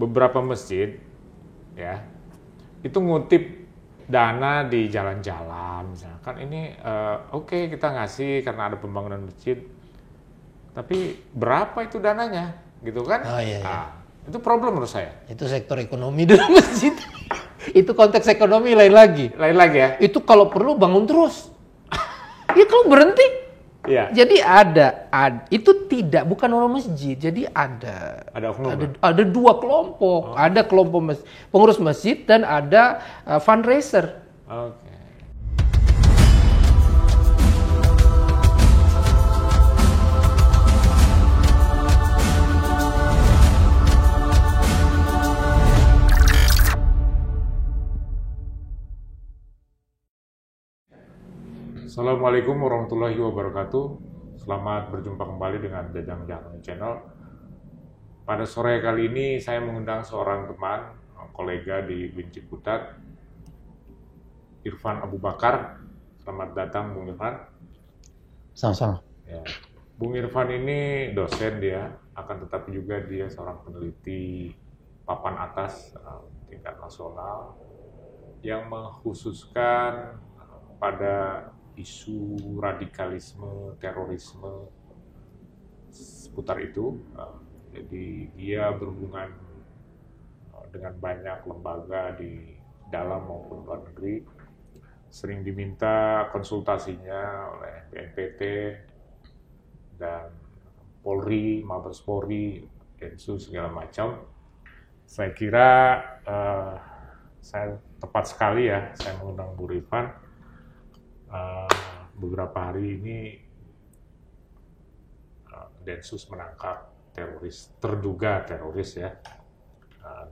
beberapa masjid ya itu ngutip dana di jalan-jalan misalkan ini oke, kita ngasih karena ada pembangunan masjid, tapi berapa itu dananya gitu kan? Oh, iya. Nah, itu problem menurut saya. Itu sektor ekonomi dulu masjid. Itu konteks ekonomi lain lagi. Lain lagi ya. Itu kalau perlu bangun terus. Ya kalau berhenti. Iya. Jadi itu bukan orang masjid. Jadi ada oknum. Ada dua kelompok. Ada kelompok pengurus masjid dan ada fundraiser. Oke. Assalamualaikum warahmatullahi wabarakatuh. Selamat berjumpa kembali dengan Jajang Jalan Channel. Pada sore kali ini saya mengundang seorang teman, kolega di UIN Ciputat, Irfan Abu Bakar. Selamat datang Bung Irfan. Sama-sama. Ya. Bung Irfan ini dosen dia, akan tetapi juga dia seorang peneliti papan atas tingkat nasional yang mengkhususkan pada isu radikalisme, terorisme seputar itu. Jadi dia berhubungan dengan banyak lembaga di dalam maupun luar negeri. Sering diminta konsultasinya oleh BNPT dan Polri, Mabes Polri, Densus segala macam. Saya kira saya tepat sekali ya saya mengundang Bu Irfan. Beberapa hari ini Densus menangkap terduga teroris ya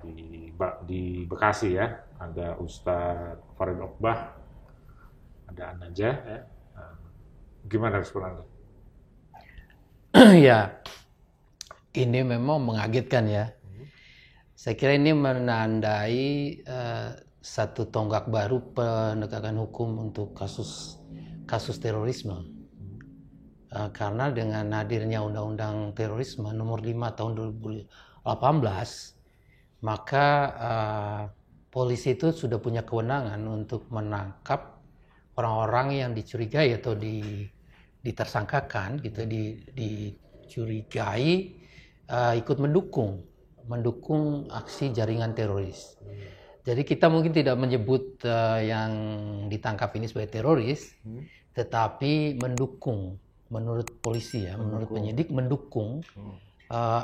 di Bekasi ya. Ada Ustadz Farid Okbah, ada An-Najah ya. Gimana respon Anda? Ya, ini memang mengagetkan ya. Saya kira ini menandai satu tonggak baru penegakan hukum untuk kasus terorisme. Karena dengan hadirnya Undang-Undang Terorisme nomor 5 tahun 2018, maka polisi itu sudah punya kewenangan untuk menangkap orang-orang yang dicurigai atau ditersangkakan gitu, dicurigai ikut mendukung aksi jaringan teroris. Jadi kita mungkin tidak menyebut yang ditangkap ini sebagai teroris, tetapi mendukung, menurut polisi ya, menurut penyidik mendukung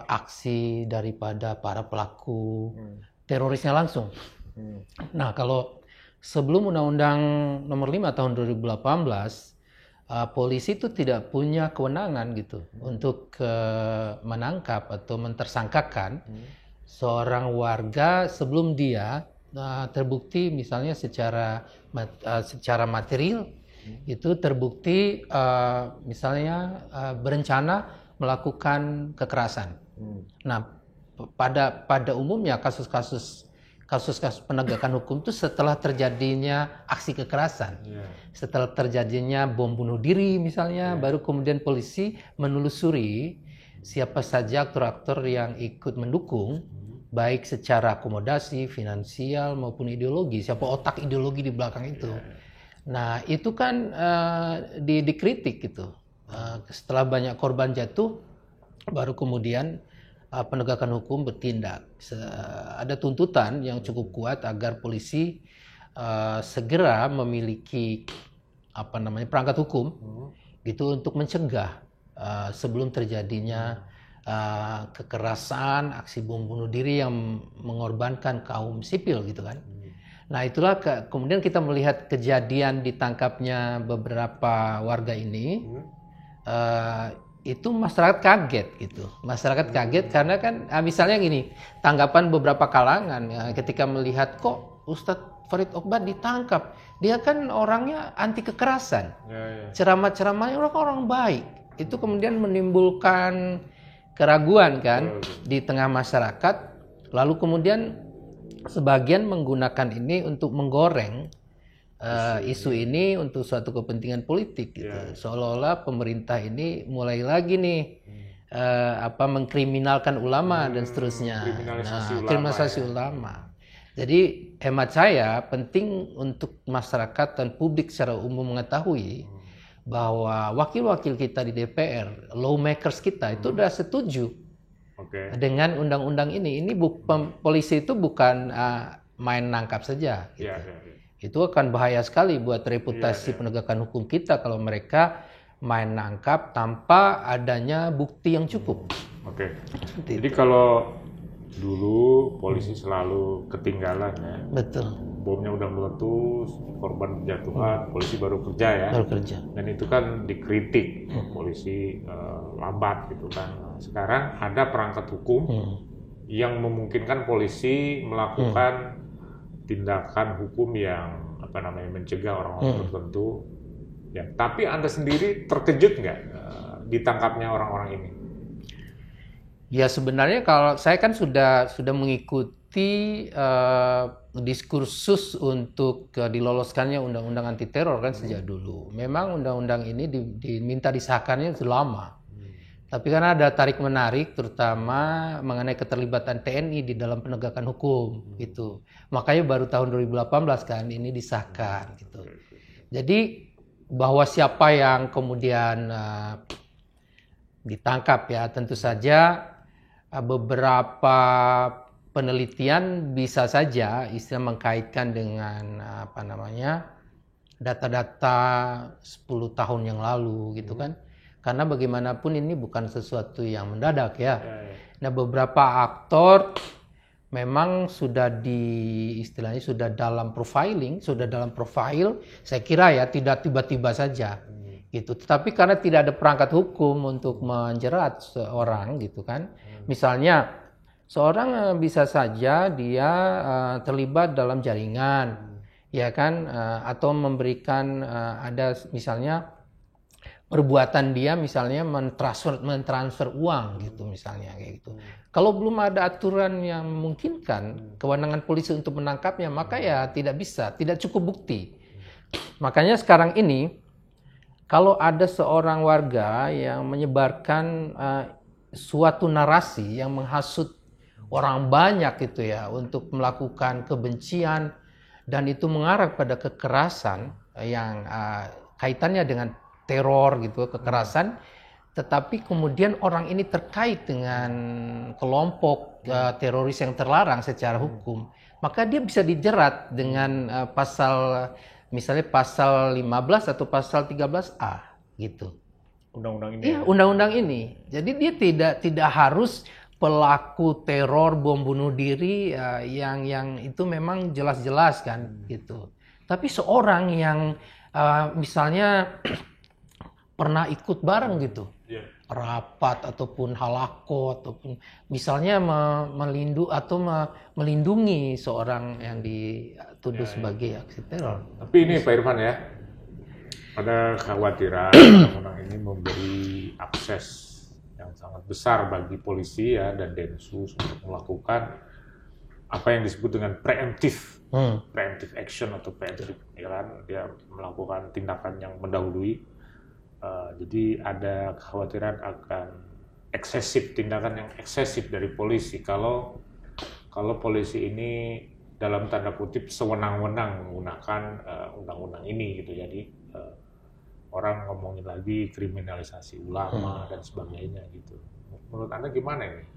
aksi daripada para pelaku terorisnya langsung. Nah, kalau sebelum Undang-Undang Nomor 5 tahun 2018, polisi itu tidak punya kewenangan gitu untuk menangkap atau mentersangkakan seorang warga sebelum dia terbukti misalnya secara material itu terbukti misalnya berencana melakukan kekerasan. Nah, pada umumnya kasus-kasus penegakan hukum itu setelah terjadinya aksi kekerasan, setelah terjadinya bom bunuh diri misalnya, baru kemudian polisi menelusuri siapa saja aktor-aktor yang ikut mendukung, baik secara akomodasi, finansial maupun ideologi, siapa otak ideologi di belakang itu. Nah, itu kan dikritik gitu. Setelah banyak korban jatuh, baru kemudian penegakan hukum bertindak. Ada tuntutan yang cukup kuat agar polisi segera memiliki perangkat hukum gitu untuk mencegah sebelum terjadinya kekerasan, aksi bom bunuh diri yang mengorbankan kaum sipil gitu kan. Nah, itulah kemudian kita melihat kejadian ditangkapnya beberapa warga ini. Itu masyarakat kaget gitu. Masyarakat kaget karena kan misalnya gini, tanggapan beberapa kalangan ketika melihat kok Ustadz Farid Okbah ditangkap. Dia kan orangnya anti kekerasan. Ceramah-ceramahnya orang baik. Itu kemudian menimbulkan keraguan kan di tengah masyarakat. Lalu kemudian sebagian menggunakan ini untuk menggoreng isu ini untuk suatu kepentingan politik gitu. Seolah-olah pemerintah ini mulai lagi nih mengkriminalkan ulama dan seterusnya. Kriminalisasi ulama. Kriminalisasi ulama. Jadi hemat saya penting untuk masyarakat dan publik secara umum mengetahui bahwa wakil-wakil kita di DPR, lawmakers kita itu sudah setuju dengan undang-undang ini. Ini polisi itu bukan main nangkap saja. Gitu. Itu akan bahaya sekali buat reputasi penegakan hukum kita kalau mereka main nangkap tanpa adanya bukti yang cukup. Jadi kalau dulu polisi selalu ketinggalan ya. Betul. Bomnya udah meletus, korban berjatuhan, polisi baru kerja ya. Baru kerja. Dan itu kan dikritik, polisi lambat gitu kan. Sekarang ada perangkat hukum yang memungkinkan polisi melakukan tindakan hukum yang mencegah orang-orang tertentu. Ya, tapi Anda sendiri terkejut nggak ditangkapnya orang-orang ini? Ya sebenarnya kalau saya kan sudah mengikuti diskursus untuk diloloskannya undang-undang anti teror kan sejak dulu. Memang undang-undang ini diminta disahkannya sudah lama. Tapi karena ada tarik menarik terutama mengenai keterlibatan TNI di dalam penegakan hukum gitu. Makanya baru tahun 2018 kan ini disahkan gitu. Jadi bahwa siapa yang kemudian ditangkap ya tentu saja beberapa penelitian bisa saja istilah mengkaitkan dengan data-data 10 tahun yang lalu gitu kan. Karena bagaimanapun ini bukan sesuatu yang mendadak ya. Nah beberapa aktor memang sudah istilahnya sudah dalam profiling, sudah dalam profil, saya kira ya tidak tiba-tiba saja gitu. Tetapi karena tidak ada perangkat hukum untuk menjerat seorang gitu kan. Misalnya seorang bisa saja dia terlibat dalam jaringan ya kan atau memberikan ada misalnya perbuatan dia misalnya mentransfer uang gitu misalnya kayak gitu. Kalau belum ada aturan yang memungkinkan kewenangan polisi untuk menangkapnya, maka ya tidak cukup bukti. Makanya sekarang ini kalau ada seorang warga yang menyebarkan suatu narasi yang menghasut orang banyak gitu ya untuk melakukan kebencian dan itu mengarah pada kekerasan yang kaitannya dengan teror gitu, kekerasan, tetapi kemudian orang ini terkait dengan kelompok teroris yang terlarang secara hukum, maka dia bisa dijerat dengan misalnya pasal 15 atau pasal 13A gitu. Undang-undang ini. Iya, undang-undang ini. Jadi dia tidak harus pelaku teror bom bunuh diri yang itu memang jelas-jelas kan gitu. Tapi seorang yang misalnya pernah ikut bareng gitu, rapat ataupun halako ataupun misalnya melindungi seorang yang dituduh sebagai aksi teror. Tapi ini Pak Irfan ya, ada kekhawatiran undang-undang ini memberi akses yang sangat besar bagi polisi ya dan Densus untuk melakukan apa yang disebut dengan preemptive action atau preemptive, ya kan? Dia melakukan tindakan yang mendahului. Jadi ada kekhawatiran akan tindakan yang eksesif dari polisi kalau polisi ini dalam tanda kutip sewenang-wenang menggunakan undang-undang ini gitu. Jadi orang ngomongin lagi kriminalisasi ulama dan sebagainya gitu. Menurut Anda gimana ini?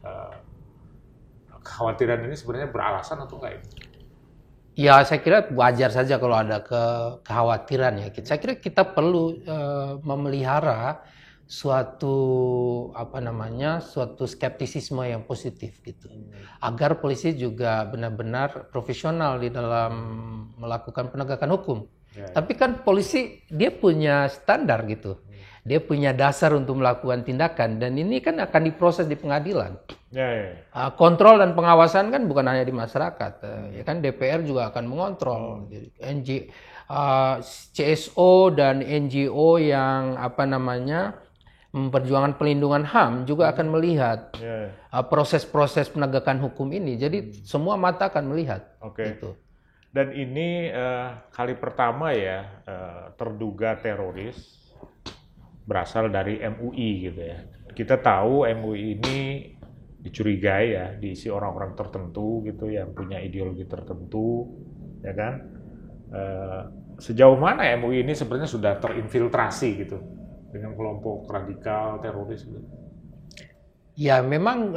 Kekhawatiran ini sebenarnya beralasan atau enggak ini? Ya, saya kira wajar saja kalau ada kekhawatiran ya. Saya kira kita perlu memelihara suatu skeptisisme yang positif gitu. Agar polisi juga benar-benar profesional di dalam melakukan penegakan hukum. Tapi kan polisi dia punya standar gitu. Dia punya dasar untuk melakukan tindakan dan ini kan akan diproses di pengadilan. Kontrol dan pengawasan kan bukan hanya di masyarakat, ya kan DPR juga akan mengontrol. CSO dan NGO yang memperjuangkan pelindungan HAM juga akan melihat proses-proses penegakan hukum ini. Jadi semua mata akan melihat. Gitu. Dan ini kali pertama ya terduga teroris berasal dari MUI gitu ya. kita tahu MUI ini dicurigai ya, diisi orang-orang tertentu gitu yang punya ideologi tertentu, ya kan? Sejauh mana MUI ini sebenarnya sudah terinfiltrasi gitu dengan kelompok radikal teroris gitu? Ya, memang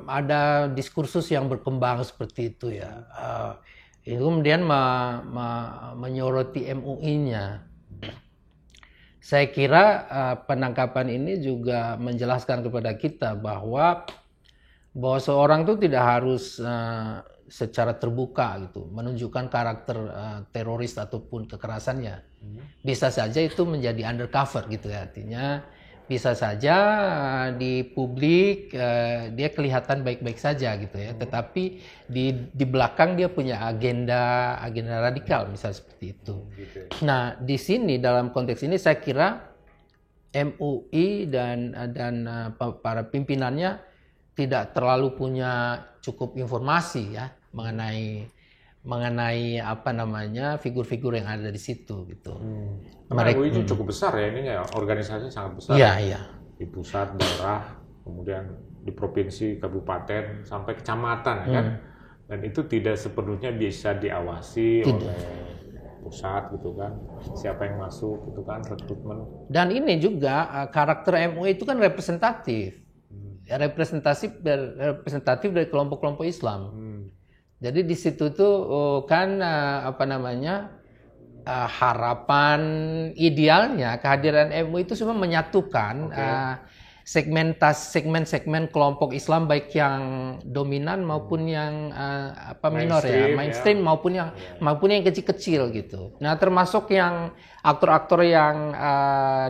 ada diskursus yang berkembang seperti itu ya. Itu kemudian menyoroti MUI-nya. Saya kira penangkapan ini juga menjelaskan kepada kita bahwa seorang itu tidak harus secara terbuka gitu menunjukkan karakter teroris ataupun kekerasannya. Bisa saja itu menjadi undercover gitu ya. Artinya bisa saja di publik dia kelihatan baik-baik saja gitu ya. Tetapi di belakang dia punya agenda radikal misalnya seperti itu. Nah, di sini dalam konteks ini saya kira MUI dan para pimpinannya tidak terlalu punya cukup informasi ya mengenai apa namanya figur-figur yang ada di situ gitu. Mereka MUI itu cukup besar ya, ini ya organisasinya sangat besar. Iya, iya. Di pusat, daerah, kemudian di provinsi, kabupaten sampai kecamatan ya kan. Dan itu tidak sepenuhnya bisa diawasi oleh pusat gitu kan. Siapa yang masuk gitu kan, rekrutmen. Dan ini juga karakter MUI itu kan representatif. Ya, representatif dari kelompok-kelompok Islam. Jadi di situ tuh kan apa namanya harapan idealnya kehadiran MUI itu semua menyatukan segmen-segmen kelompok Islam baik yang dominan maupun yang minor ya, mainstream maupun yang kecil-kecil gitu. Nah, termasuk yang aktor-aktor yang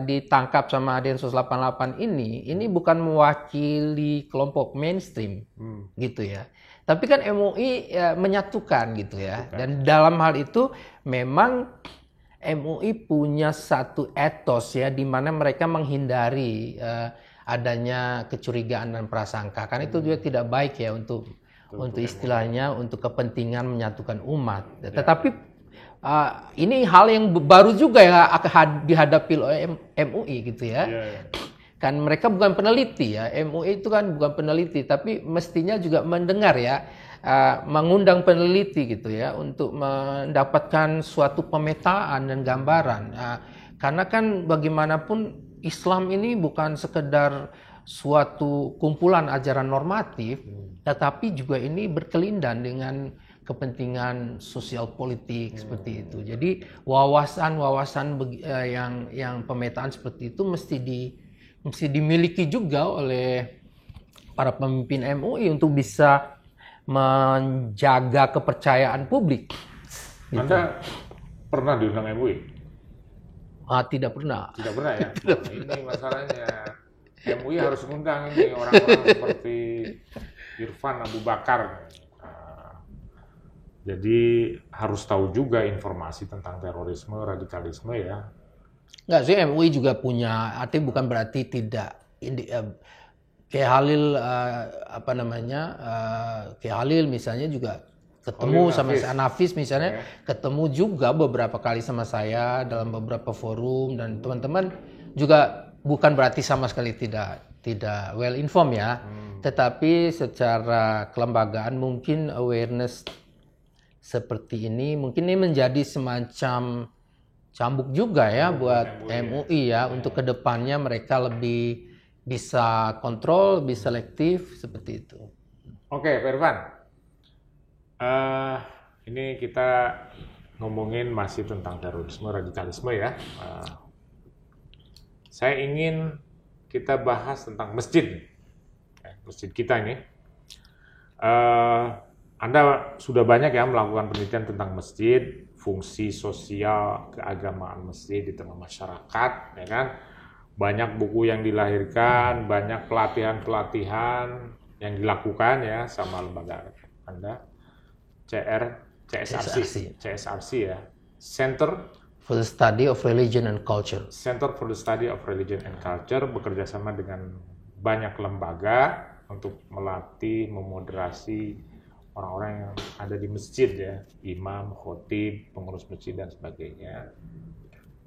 ditangkap sama Densus 88 ini bukan mewakili kelompok mainstream gitu ya. Tapi kan MUI menyatukan gitu ya. Dan dalam hal itu memang MUI punya satu etos ya di mana mereka menghindari adanya kecurigaan dan prasangka. Karena itu juga tidak baik ya untuk istilahnya untuk kepentingan menyatukan umat. Tetapi ini hal yang baru juga ya dihadapi oleh MUI gitu ya. Kan mereka bukan peneliti ya, MUI itu kan bukan peneliti, tapi mestinya juga mendengar ya, mengundang peneliti gitu ya untuk mendapatkan suatu pemetaan dan gambaran. Karena kan bagaimanapun Islam ini bukan sekedar suatu kumpulan ajaran normatif, tetapi juga ini berkelindan dengan kepentingan sosial politik seperti itu. Jadi wawasan yang pemetaan seperti itu mesti dimiliki juga oleh para pemimpin MUI untuk bisa menjaga kepercayaan publik. Gitu. Anda pernah diundang MUI? Tidak pernah. Tidak pernah ya? Ini masalahnya. MUI harus mengundang ini orang-orang seperti Irfan Abu Bakar. Jadi harus tahu juga informasi tentang terorisme, radikalisme ya. Enggak sih, MUI juga punya, artinya bukan berarti tidak. Kayak Halil kayak Halil misalnya juga ketemu sama Nafis misalnya, ketemu juga beberapa kali sama saya dalam beberapa forum, dan teman-teman juga bukan berarti sama sekali tidak well informed ya, tetapi secara kelembagaan mungkin awareness seperti ini mungkin ini menjadi semacam cambuk juga ya buat MUI ya, untuk kedepannya mereka lebih bisa kontrol, lebih selektif seperti itu. Oke, Pak Irfan. Ini kita ngomongin masih tentang terorisme, radikalisme ya. Saya ingin kita bahas tentang masjid. Masjid kita ini. Anda sudah banyak ya melakukan penelitian tentang masjid, fungsi sosial keagamaan masjid di tengah masyarakat, ya kan? Banyak buku yang dilahirkan, banyak pelatihan-pelatihan yang dilakukan ya sama lembaga Anda, CSRC ya, Center for the Study of Religion and Culture. Center for the Study of Religion and Culture bekerja sama dengan banyak lembaga untuk melatih, memoderasi orang-orang yang ada di masjid ya, imam, khotib, pengurus masjid dan sebagainya.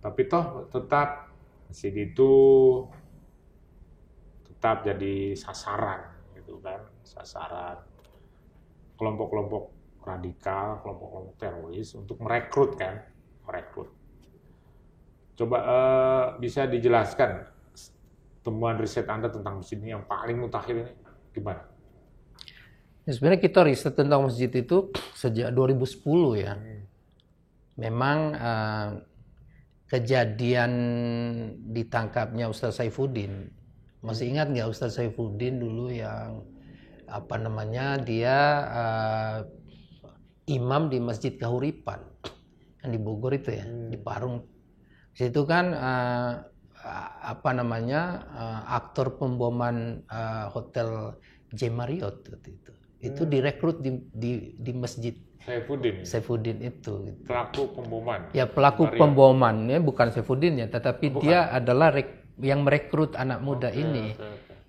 Tapi toh tetap masjid itu tetap jadi sasaran gitu kan, sasaran kelompok-kelompok radikal, kelompok-kelompok teroris untuk merekrut kan, merekrut. Coba bisa dijelaskan temuan riset Anda tentang masjid ini yang paling mutakhir ini gimana? Ya, sebenarnya kita riset tentang masjid itu sejak 2010 ya. Memang kejadian ditangkapnya Ustaz Saifuddin, masih ingat nggak Ustaz Saifuddin dulu yang apa namanya, dia imam di Masjid Kahuripan yang di Bogor itu ya, di Parung. Situ kan apa namanya, aktor pemboman hotel J Marriott itu. Itu direkrut di Masjid Saifuddin itu. Gitu. Pelaku pemboman. Ya, pelaku pembomannya bukan Saifuddin ya, tetapi bukan. Dia adalah yang merekrut anak muda ini.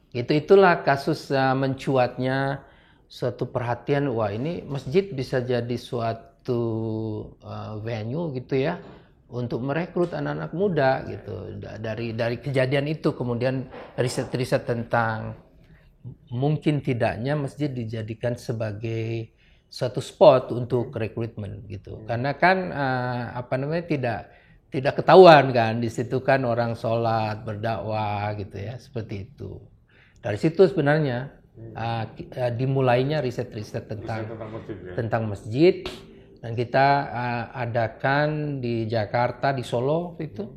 Itulah kasus mencuatnya suatu perhatian, wah ini masjid bisa jadi suatu venue gitu ya untuk merekrut anak-anak muda gitu. Dari kejadian itu kemudian riset-riset tentang mungkin tidaknya masjid dijadikan sebagai suatu spot untuk rekrutmen gitu. Karena kan apa namanya, tidak ketahuan kan di situ kan orang sholat, berdakwah gitu ya, seperti itu. Dari situ sebenarnya dimulainya riset-riset tentang masjid, dan kita adakan di Jakarta, di Solo itu,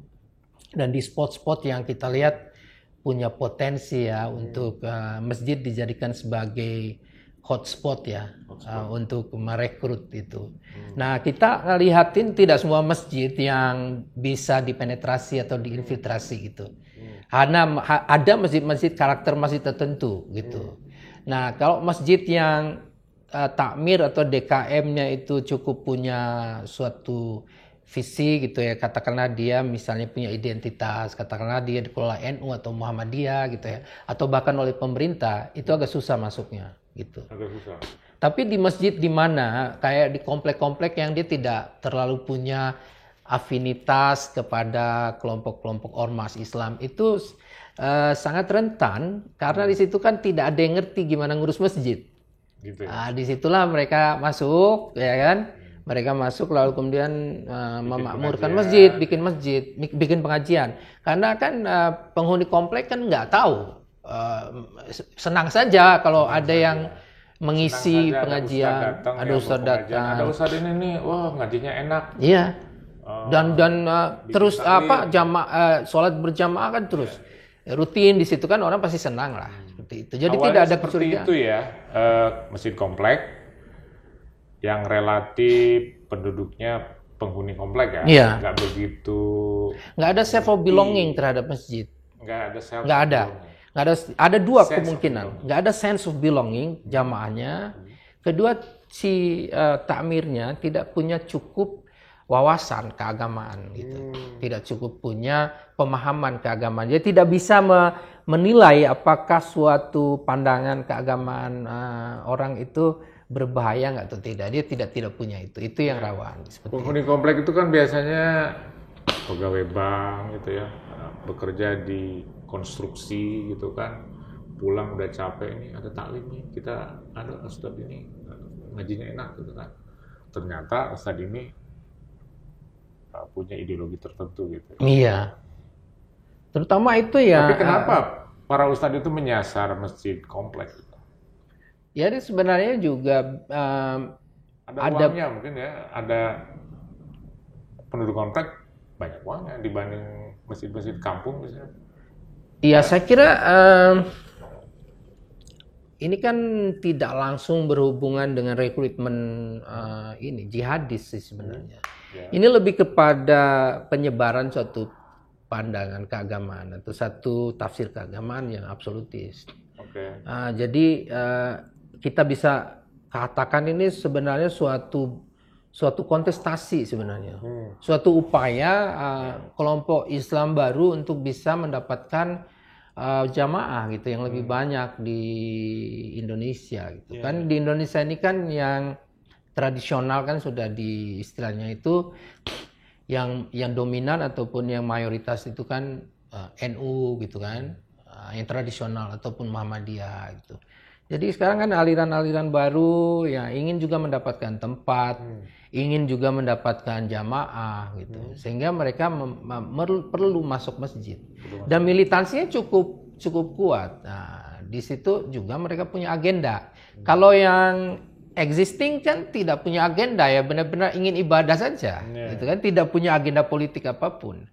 dan di spot-spot yang kita lihat punya potensi ya untuk masjid dijadikan sebagai hotspot ya, untuk merekrut itu. Nah, kita lihatin tidak semua masjid yang bisa dipenetrasi atau diinfiltrasi gitu. Ada masjid-masjid karakter masjid tertentu gitu. Nah, kalau masjid yang takmir atau DKM-nya itu cukup punya suatu visi gitu ya, katakanlah dia misalnya punya identitas, katakanlah dia dikelola NU atau Muhammadiyah gitu ya, atau bahkan oleh pemerintah, itu agak susah masuknya gitu. Agak susah. Tapi di masjid di mana kayak di komplek-komplek yang dia tidak terlalu punya afinitas kepada kelompok-kelompok ormas Islam, itu sangat rentan karena di situ kan tidak ada yang ngerti gimana ngurus masjid. Gitu ya? Disitulah mereka masuk, ya kan? Mereka masuk lalu kemudian memakmurkan masjid, bikin pengajian. Karena kan penghuni komplek kan nggak tahu, senang saja kalau ada yang mengisi pengajian, ada ustadz datang, ada ustadz ini nih, wah ngajinya enak. Iya. Dan terus apa sholat berjamaah kan terus rutin di situ kan, orang pasti senang lah seperti itu. Jadi awalnya tidak ada kecurigaan. Itu ya, masjid komplek yang relatif penduduknya penghuni komplek ya, iya. Nggak ada sense of belonging terhadap masjid. Nggak ada. Ada dua kemungkinan. Nggak ada sense of belonging jamaahnya. Kedua, si takmirnya tidak punya cukup wawasan keagamaan gitu. Tidak cukup punya pemahaman keagamaan. Dia tidak bisa menilai apakah suatu pandangan keagamaan orang itu berbahaya nggak atau tidak. Dia tidak punya itu. Itu yang rawan. Penghuni komplek itu kan biasanya pegawai bank gitu ya, bekerja di konstruksi gitu kan, pulang udah capek, ini ada taklim nih, kita ada ustadz ini ngajinya enak gitu kan. Ternyata ustadz ini punya ideologi tertentu gitu. Iya. Terutama itu ya. Tapi kenapa para ustadz itu menyasar masjid kompleks? Ya, ini sebenarnya juga ada uangnya mungkin ya, ada penduduk komplek banyak uangnya dibanding masjid-masjid kampung misalnya. Iya, saya kira ini kan tidak langsung berhubungan dengan rekrutmen ini jihadis sih sebenarnya. Ini lebih kepada penyebaran suatu pandangan keagamaan atau satu tafsir keagamaan yang absolutis. Jadi kita bisa katakan ini sebenarnya suatu kontestasi sebenarnya, suatu upaya kelompok Islam baru untuk bisa mendapatkan jamaah gitu yang lebih banyak di Indonesia gitu. Kan di Indonesia ini kan yang tradisional kan sudah di istilahnya itu yang dominan ataupun yang mayoritas itu kan NU gitu kan, yang tradisional ataupun Muhammadiyah gitu. Jadi sekarang kan aliran-aliran baru ya ingin juga mendapatkan tempat, ingin juga mendapatkan jamaah gitu. Sehingga mereka perlu masuk masjid. Dan militansinya cukup kuat. Nah, di situ juga mereka punya agenda. Kalau yang existing kan tidak punya agenda ya, benar-benar ingin ibadah saja, gitu kan, tidak punya agenda politik apapun.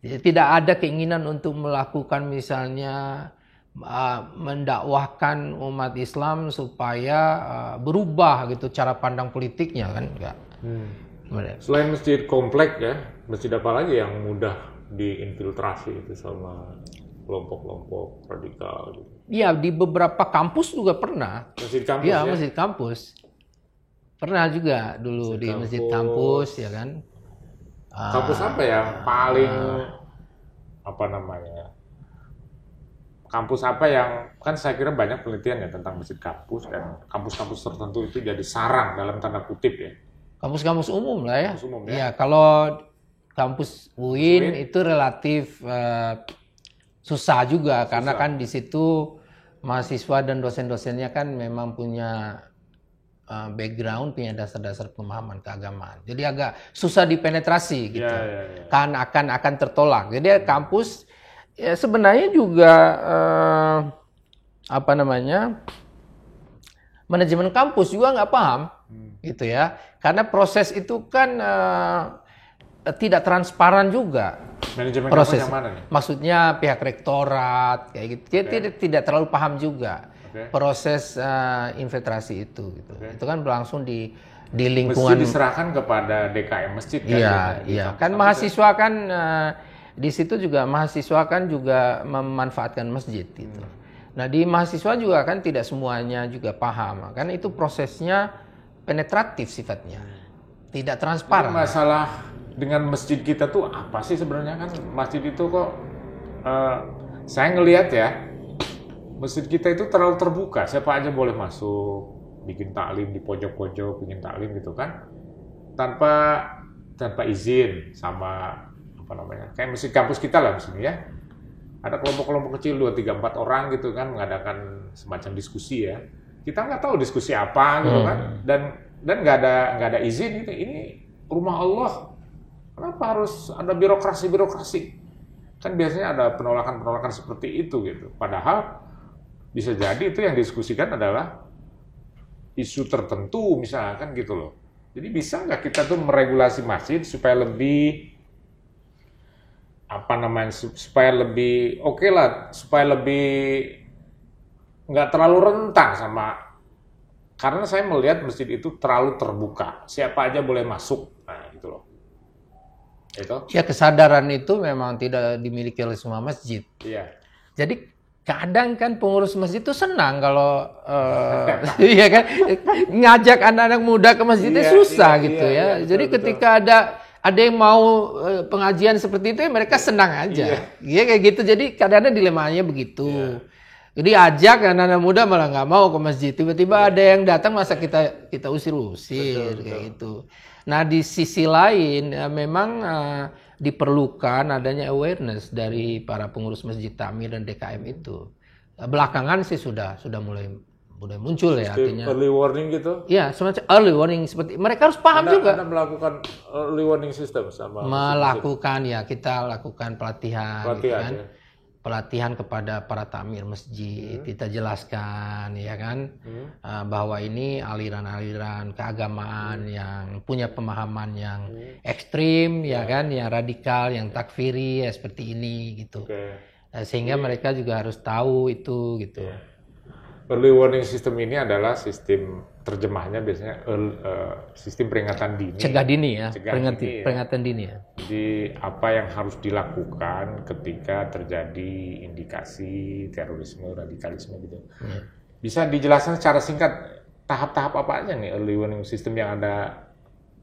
Jadi, tidak ada keinginan untuk melakukan misalnya mendakwahkan umat Islam supaya berubah gitu cara pandang politiknya kan enggak. Selain masjid komplek ya, masjid apa lagi yang mudah diinfiltrasi itu sama kelompok-kelompok radikal gitu? Iya, di beberapa kampus juga pernah. Masjid kampus ya? Ya? Masjid kampus. Pernah juga dulu di masjid kampus ya kan. Kampus apa yang paling apa namanya? Kampus apa yang kan saya kira banyak penelitian ya tentang masjid kampus dan kampus-kampus tertentu itu jadi sarang dalam tanda kutip ya. Kampus-kampus umum lah ya. Kampus umum ya. Iya, kalau kampus UIN itu relatif susah juga karena kan di situ mahasiswa dan dosen-dosennya kan memang punya background, punya dasar-dasar pemahaman keagamaan. Jadi agak susah dipenetrasi gitu. Kan akan tertolak. Jadi kampus ya sebenarnya juga apa namanya, manajemen kampus juga nggak paham gitu ya, karena proses itu kan tidak transparan juga. Manajemen proses kampus yang mana nih? Maksudnya pihak rektorat kayak gitu, dia tidak terlalu paham juga proses infiltrasi itu gitu. Itu kan berlangsung di lingkungan. Mesti diserahkan kepada DKM masjid kan? Iya. Kan mahasiswa kan di situ juga mahasiswa kan juga memanfaatkan masjid gitu. Nah di mahasiswa juga kan tidak semuanya juga paham, kan itu prosesnya penetratif sifatnya, tidak transparan. Itu masalah dengan masjid kita tuh apa sih sebenarnya? Kan masjid itu kok saya ngelihat ya, masjid kita itu terlalu terbuka, siapa aja boleh masuk, bikin taklim di pojok-pojok, bikin taklim gitu kan, tanpa izin sama apa namanya, kayak masjid kampus kita lah misalnya ya, ada kelompok-kelompok kecil 2, 3, 4 orang gitu kan mengadakan semacam diskusi ya, kita nggak tahu diskusi apa gitu kan, dan nggak ada izin gitu. Ini rumah Allah, kenapa harus ada birokrasi kan? Biasanya ada penolakan seperti itu gitu, padahal bisa jadi itu yang diskusikan adalah isu tertentu misalnya kan gitu loh. Jadi bisa nggak kita tuh meregulasi masjid supaya lebih apa namanya, supaya lebih oke lah, supaya lebih nggak terlalu rentan sama, karena saya melihat masjid itu terlalu terbuka, siapa aja boleh masuk, nah gitu loh. Itu ya kesadaran itu memang tidak dimiliki oleh semua masjid. Iya. Jadi kadang kan pengurus masjid itu senang kalau iya kan, ngajak anak-anak muda ke masjidnya susah gitu ya. Jadi ketika ada yang mau pengajian seperti itu ya mereka senang aja. Iya kayak gitu. Jadi kadang-kadang dilemanya begitu. Jadi ajak anak-anak muda malah nggak mau ke masjid. Tiba-tiba ada yang datang masa kita usir-usir kayak gitu. Nah di sisi lain memang diperlukan adanya awareness dari para pengurus masjid takmir dan DKM itu. Belakangan sih sudah mulai muncul ya, artinya early warning gitu. Ya, semacam early warning, seperti mereka harus paham juga. Anda melakukan early warning system sama melakukan ya, kita lakukan pelatihan gitu kan. Ya. Pelatihan kepada para takmir masjid, kita jelaskan ya kan, bahwa ini aliran-aliran keagamaan yang punya pemahaman yang ekstrim ya kan, yang radikal, yang takfiri ya, seperti ini gitu. Sehingga mereka juga harus tahu itu gitu. Early warning system ini adalah sistem, terjemahnya biasanya sistem peringatan dini. Cegah dini ya, peringatan dini ya. Jadi apa yang harus dilakukan ketika terjadi indikasi terorisme, radikalisme gitu. Bisa dijelaskan secara singkat tahap-tahap apa aja nih early warning system yang Anda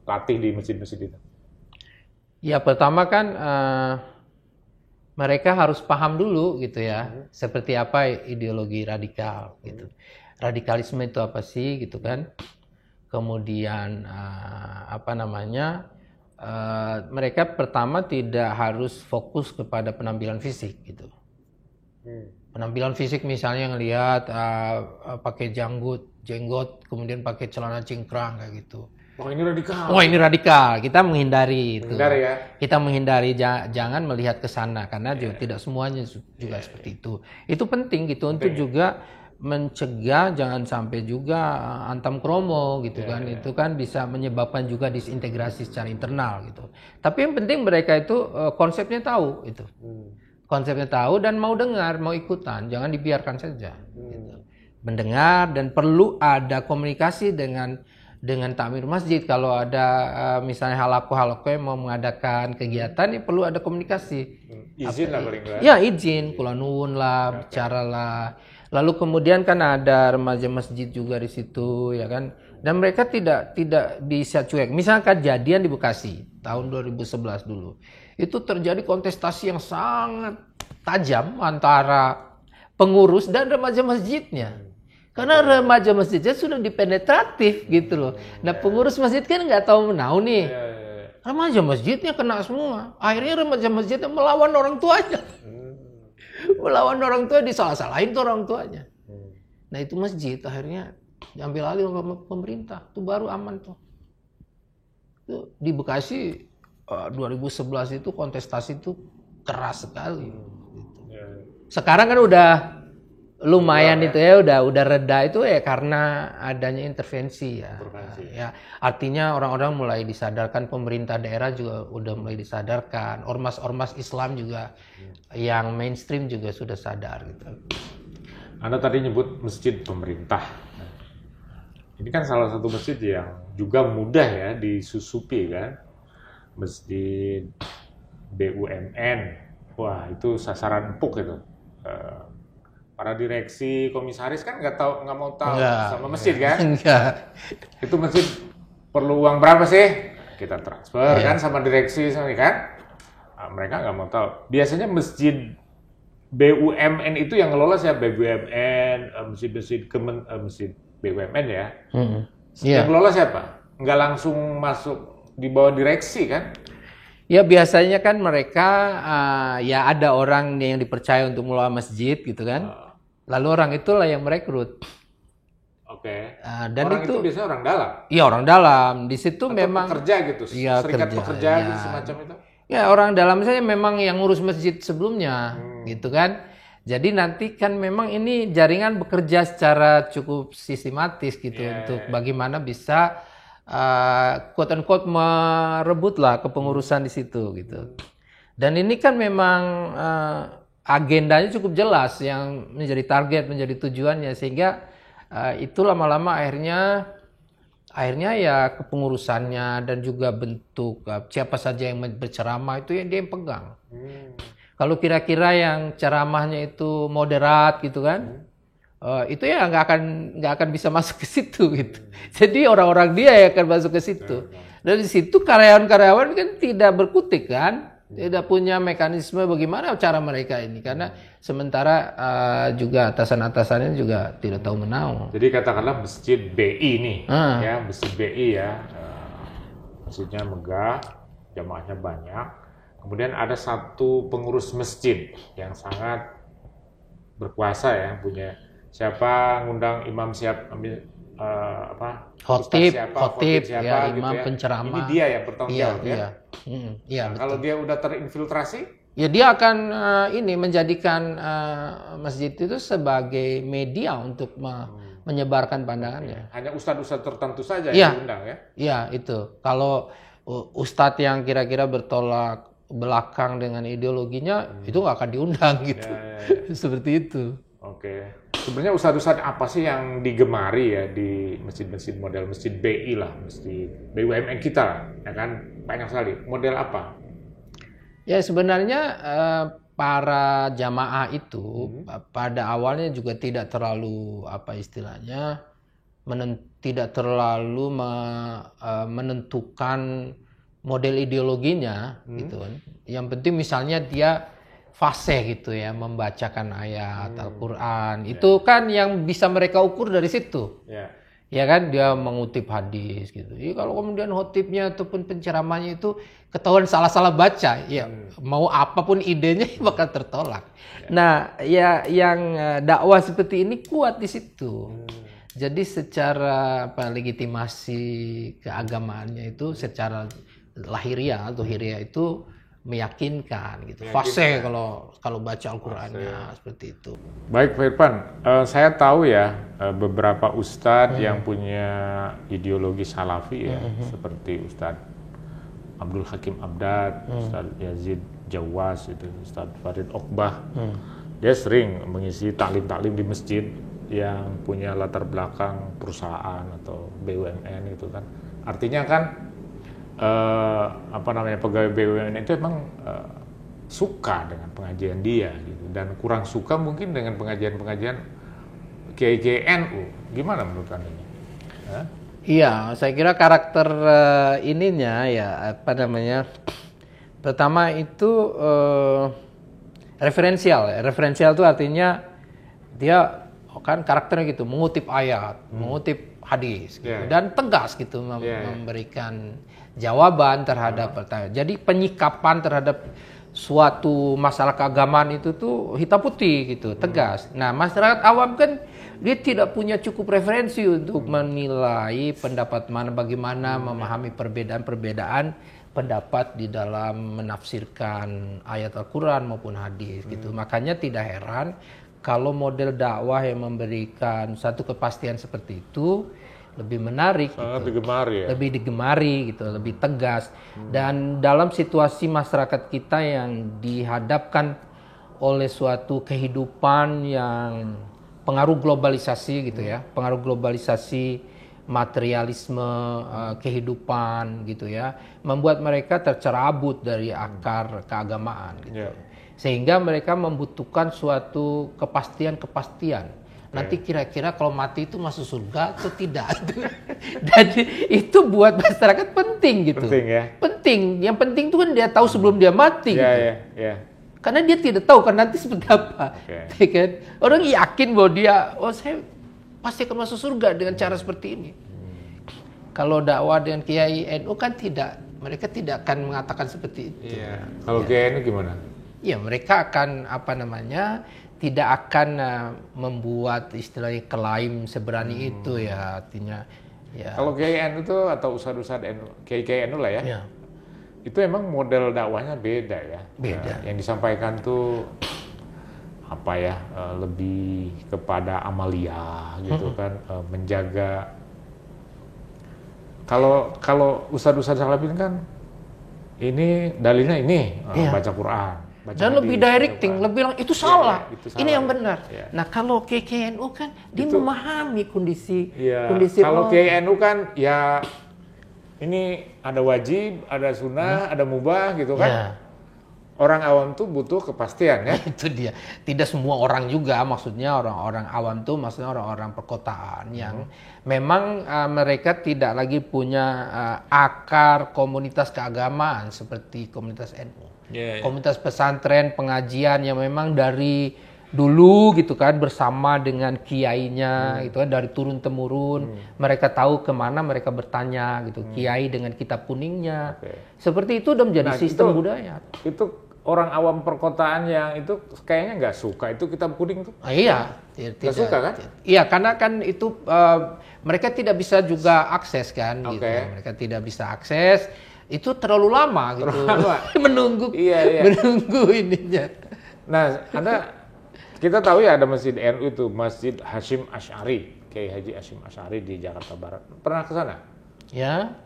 latih di masjid-masjid itu? Ya pertama kan mereka harus paham dulu gitu ya, seperti apa ideologi radikal gitu. Radikalisme itu apa sih gitu kan. Kemudian mereka pertama tidak harus fokus kepada penampilan fisik gitu. Penampilan fisik misalnya ngelihat pakai jenggot, kemudian pakai celana cingkrang kayak gitu. Oh ini radikal. Wah ini radikal, kita menghindari itu. Ya. Kita menghindari, jangan melihat ke sana karena juga tidak semuanya juga seperti itu. Itu penting gitu untuk juga mencegah jangan sampai juga antam kromo gitu kan. Itu kan bisa menyebabkan juga disintegrasi secara internal gitu. Tapi yang penting mereka itu konsepnya tahu itu. Konsepnya tahu dan mau dengar, mau ikutan, jangan dibiarkan saja. Gitu. Mendengar dan perlu ada komunikasi dengan takmir masjid. Kalau ada misalnya halaku yang mau mengadakan kegiatan, ya perlu ada komunikasi. Izin lah paling nggak? Ya izin, kula nuwun lah, bicara lah. Lalu kemudian kan ada remaja masjid juga di situ, ya kan. Dan mereka tidak bisa cuek. Misalnya kejadian di Bekasi tahun 2011 dulu. Itu terjadi kontestasi yang sangat tajam antara pengurus dan remaja masjidnya. Karena remaja masjidnya sudah dipenetratif gitu loh. Nah pengurus masjid kan nggak tahu menahu nih. Remaja masjidnya kena semua. Akhirnya remaja masjidnya melawan orang tuanya. Melawan orang tua, disalah-salahin tuh orang tuanya. Nah itu masjid akhirnya diambil alih oleh pemerintah. Itu baru aman tuh. Itu di Bekasi 2011 itu kontestasi itu keras sekali. Sekarang kan udah lumayan itu ya, udah reda itu ya karena adanya intervensi ya. Ya artinya orang-orang mulai disadarkan, pemerintah daerah juga udah mulai disadarkan, ormas-ormas Islam juga yang mainstream juga sudah sadar gitu. Anda tadi nyebut masjid pemerintah. Ini kan salah satu masjid yang juga mudah ya disusupi kan. Masjid BUMN, wah itu sasaran empuk itu. Para direksi, komisaris kan nggak mau tahu sama masjid kan? Enggak. Itu masjid perlu uang berapa sih? Kita transfer kan sama direksi sama kan? Nah, mereka nggak mau tahu. Biasanya masjid BUMN itu yang ngelola siapa? BUMN, masjid BUMN ya. Yang ngelola siapa? Nggak langsung masuk di bawah direksi kan? Ya biasanya kan mereka ya ada orang yang dipercaya untuk mengelola masjid gitu kan. Lalu orang itulah yang merekrut. Oke. Dan orang itu biasanya orang dalam. Iya orang dalam. Di situ atau memang pekerja gitu. Ya, serikat pekerja ya. gitu semacam itu. Ya orang dalam saya memang yang ngurus masjid sebelumnya gitu kan. Jadi nanti kan memang ini jaringan bekerja secara cukup sistematis gitu untuk bagaimana bisa quote unquote merebut lah kepengurusan di situ gitu. Dan ini kan memang agendanya cukup jelas yang menjadi target, menjadi tujuannya sehingga itu lama-lama akhirnya ya kepengurusannya dan juga bentuk siapa saja yang berceramah itu yang dia yang pegang. Kalau kira-kira yang ceramahnya itu moderat gitu kan, itu ya nggak akan bisa masuk ke situ gitu. Jadi orang-orang dia yang akan masuk ke situ. Dan di situ karyawan-karyawan kan tidak berkutik kan, tidak punya mekanisme bagaimana cara mereka ini karena sementara juga atasan-atasannya juga tidak tahu menahu. Jadi katakanlah masjid BI nih, ya masjid BI ya, masjidnya megah, jamaahnya banyak. Kemudian ada satu pengurus masjid yang sangat berkuasa ya, punya siapa ngundang imam khotib siapa ya, gitu imam ya. penceramah. Ini dia yang bertanggung jawab ya. Iya, Nah, kalau dia udah terinfiltrasi, ya dia akan menjadikan masjid itu sebagai media untuk menyebarkan pandangannya. hanya ustadz-ustadz tertentu saja yang diundang ya. Iya, itu. Kalau ustadz yang kira-kira bertolak belakang dengan ideologinya itu nggak akan diundang gitu. Seperti itu. Oke. Sebenarnya ustadz-ustadz apa sih yang digemari ya di masjid-masjid model masjid BI lah, masjid BUMN kita lah, ya kan banyak sekali. Model apa? Ya sebenarnya para jamaah itu pada awalnya juga tidak terlalu tidak terlalu menentukan model ideologinya gitu kan. Yang penting misalnya dia fasih gitu ya, membacakan ayat Al-Quran. Itu kan yang bisa mereka ukur dari situ. Ya kan, dia mengutip hadis gitu. Jadi kalau kemudian khotibnya ataupun penceramahnya itu ketahuan salah-salah baca, ya mau apapun idenya bakal tertolak. Nah, ya yang dakwah seperti ini kuat di situ. Jadi secara legitimasi keagamaannya itu secara lahiriah atau hiriah itu meyakinkan gitu. Fase kalau baca Al-Qur'annya seperti itu. Baik Pak Irfan, saya tahu ya beberapa ustadz yang punya ideologi salafi ya, seperti Ustadz Abdul Hakim Abdad, Ustadz Yazid Jawas, itu Ustadz Farid Okbah. Dia sering mengisi taklim-taklim di masjid yang punya latar belakang perusahaan atau BUMN itu kan. Artinya kan pegawai BUMN itu emang suka dengan pengajian dia gitu, dan kurang suka mungkin dengan pengajian-pengajian Kiai NU. Gimana menurut Anda? Iya, saya kira karakter ininya ya pertama itu referensial. Referensial itu artinya dia kan karakternya gitu, mengutip ayat, mengutip hadis gitu, dan tegas gitu memberikan jawaban terhadap pertanyaan. Jadi penyikapan terhadap suatu masalah keagamaan itu tuh hitam putih gitu, tegas. Nah, masyarakat awam kan dia tidak punya cukup referensi untuk menilai pendapat mana, bagaimana memahami perbedaan-perbedaan pendapat di dalam menafsirkan ayat Al-Quran maupun hadis gitu. Makanya tidak heran kalau model dakwah yang memberikan satu kepastian seperti itu lebih menarik, lebih digemari gitu, lebih tegas. Dan dalam situasi masyarakat kita yang dihadapkan oleh suatu kehidupan yang pengaruh globalisasi gitu ya, pengaruh globalisasi materialisme kehidupan gitu ya, membuat mereka tercerabut dari akar keagamaan gitu. Sehingga mereka membutuhkan suatu kepastian. Nanti kira-kira kalau mati itu masuk surga atau tidak. Dan itu buat masyarakat penting gitu. Penting ya. Penting. Yang penting itu kan dia tahu sebelum dia mati gitu. Karena dia tidak tahu kan nanti seperti apa. Kan? Orang yakin bahwa dia, saya pasti akan masuk surga dengan cara seperti ini. Kalau dakwah dengan Kiai NU kan tidak, mereka tidak akan mengatakan seperti itu. Kalau Kiai NU gimana? Ya, mereka akan tidak akan membuat istilahnya klaim seberani itu ya, artinya ya. Kalau Kiai NU itu atau ustadz NU, Kiai NU lah ya. Itu emang model dakwahnya beda ya. Beda. Yang disampaikan tuh lebih kepada amalia gitu kan, menjaga. Kalau ustadz Salafin kan ini dalilnya ini baca Quran. Dan lebih directing, lebih bilang itu salah, ini yang benar. Nah kalau KNU kan dia memahami kondisi. Kalau KNU kan ya ini ada wajib, ada sunnah, ada mubah gitu kan. Orang awam tuh butuh kepastian ya. Itu dia. Tidak semua orang juga, maksudnya orang-orang awam tuh maksudnya orang-orang perkotaan yang memang mereka tidak lagi punya akar komunitas keagamaan seperti komunitas NU. Komunitas pesantren, pengajian yang memang dari dulu gitu kan bersama dengan kiainya gitu kan, dari turun temurun mereka tahu kemana mereka bertanya gitu, kiai dengan kitab kuningnya. Seperti itu udah menjadi sistem budaya. Itu orang awam perkotaan yang itu kayaknya nggak suka itu kitab kuning tuh. Tidak suka kan? Iya, karena kan itu mereka tidak bisa juga akses kan gitu. Mereka tidak bisa akses. Itu terlalu lama gitu. menunggu ininya. Nah, kita tahu ya ada masjid NU itu, Masjid Hasyim Asy'ari, Kiai Haji Hasyim Asy'ari di Jakarta Barat. Pernah ke sana? Ya.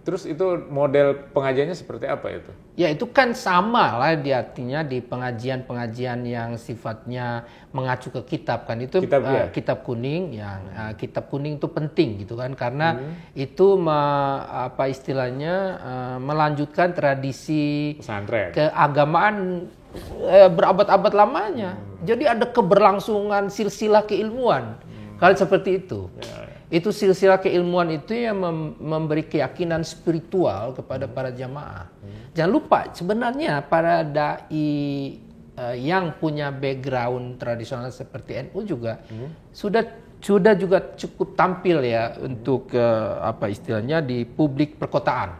Terus itu model pengajiannya seperti apa itu? Ya itu kan sama lah artinya di pengajian-pengajian yang sifatnya mengacu ke kitab kan itu kitab kuning yang kitab kuning itu penting gitu kan karena itu istilahnya melanjutkan tradisi pesantren keagamaan berabad-abad lamanya. Jadi ada keberlangsungan silsilah keilmuan. Kalau seperti itu. Itu silsilah keilmuan itu yang memberi keyakinan spiritual kepada para jamaah. Jangan lupa sebenarnya para dai yang punya background tradisional seperti NU juga sudah sudah juga cukup tampil ya untuk apa istilahnya di publik perkotaan.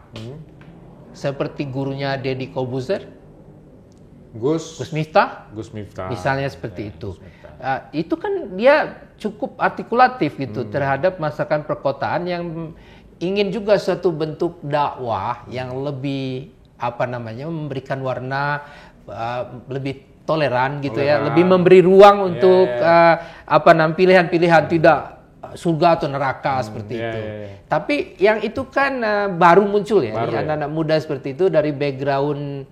Seperti gurunya Deddy Corbuzier, Gus Miftah, misalnya seperti itu. Itu kan dia cukup artikulatif gitu terhadap masakan perkotaan yang ingin juga suatu bentuk dakwah yang lebih memberikan warna lebih toleran gitu ya, lebih memberi ruang untuk pilihan-pilihan tidak surga atau neraka seperti itu. Tapi yang itu kan baru muncul ya, anak-anak muda seperti itu dari background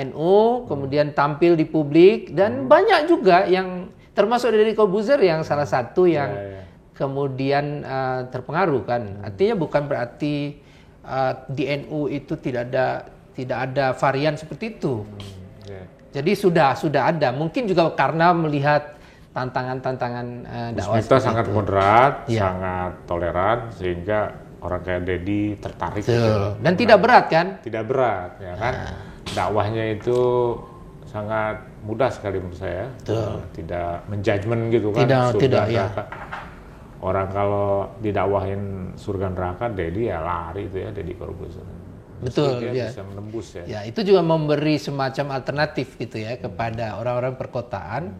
NU, kemudian tampil di publik dan banyak juga yang termasuk dari Corbuzier yang salah satu yang kemudian terpengaruh kan. Artinya bukan berarti di NU itu tidak ada varian seperti itu. Jadi sudah ada. Mungkin juga karena melihat tantangan-tantangan dakwah. Kita sangat moderat, sangat toleran, sehingga orang kayak Deddy tertarik. Gitu. Dan tidak berat kan? Tidak berat, ya kan? Dakwahnya itu sangat mudah sekali menurut saya. Tidak menjudgment gitu kan? Tidak. Orang kalau didakwahin surga neraka, Deddy ya lari itu ya, Deddy Corbuzier. Betul, dia bisa menembus ya. Ya, itu juga memberi semacam alternatif gitu ya kepada orang-orang perkotaan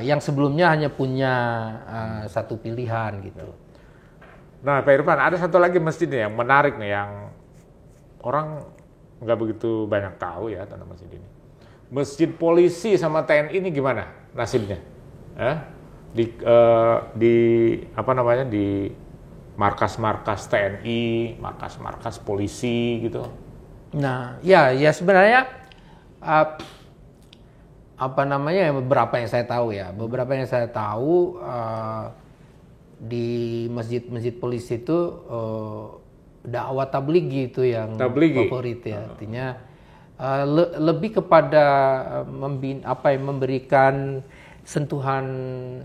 yang sebelumnya hanya punya satu pilihan gitu. Nah, Pak Irfan, ada satu lagi masjid nih yang menarik nih, yang orang nggak begitu banyak tahu ya tentang masjid ini. Masjid polisi sama TNI ini gimana nasibnya? Di markas-markas TNI, markas-markas polisi gitu. Nah, ya sebenarnya beberapa yang saya tahu di masjid masjid polisi itu dakwah tablighi itu yang favorit ya. Artinya lebih kepada memberikan sentuhan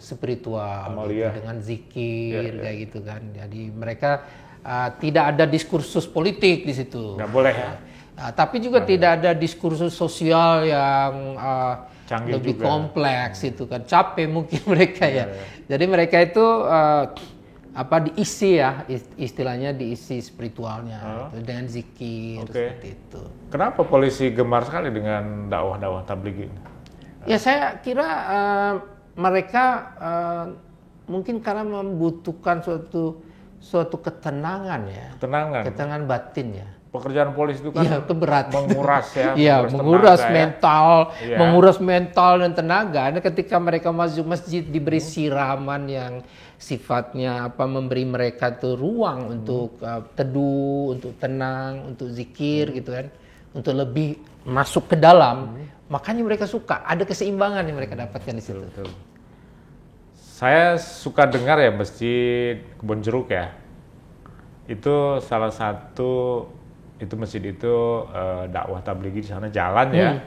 spiritual gitu, dengan zikir kayak gitu kan. Jadi mereka tidak ada diskursus politik di situ. Nggak boleh ya. Tapi juga tidak ada diskursus sosial yang lebih juga. Kompleks itu kan. Capek mungkin mereka ya. Jadi mereka itu diisi ya, istilahnya diisi spiritualnya gitu, dengan zikir seperti itu. Kenapa polisi gemar sekali dengan dakwah-dakwah tabligh ini? Ya saya kira mereka mungkin karena membutuhkan suatu ketenangan ya. Ketenangan batin ya. Pekerjaan polisi itu kan keberatan. Menguras ya. Menguras mental, menguras mental dan tenaga. Dan ketika mereka masuk masjid diberi siraman yang sifatnya memberi mereka tuh ruang untuk teduh, untuk tenang, untuk zikir gitu kan. Untuk lebih masuk ke dalam, makanya mereka suka, ada keseimbangan yang mereka dapatkan di situ. Betul. Saya suka dengar ya Masjid Kebon Jeruk ya, itu salah satu masjid itu dakwah tablighi di sana jalan ya,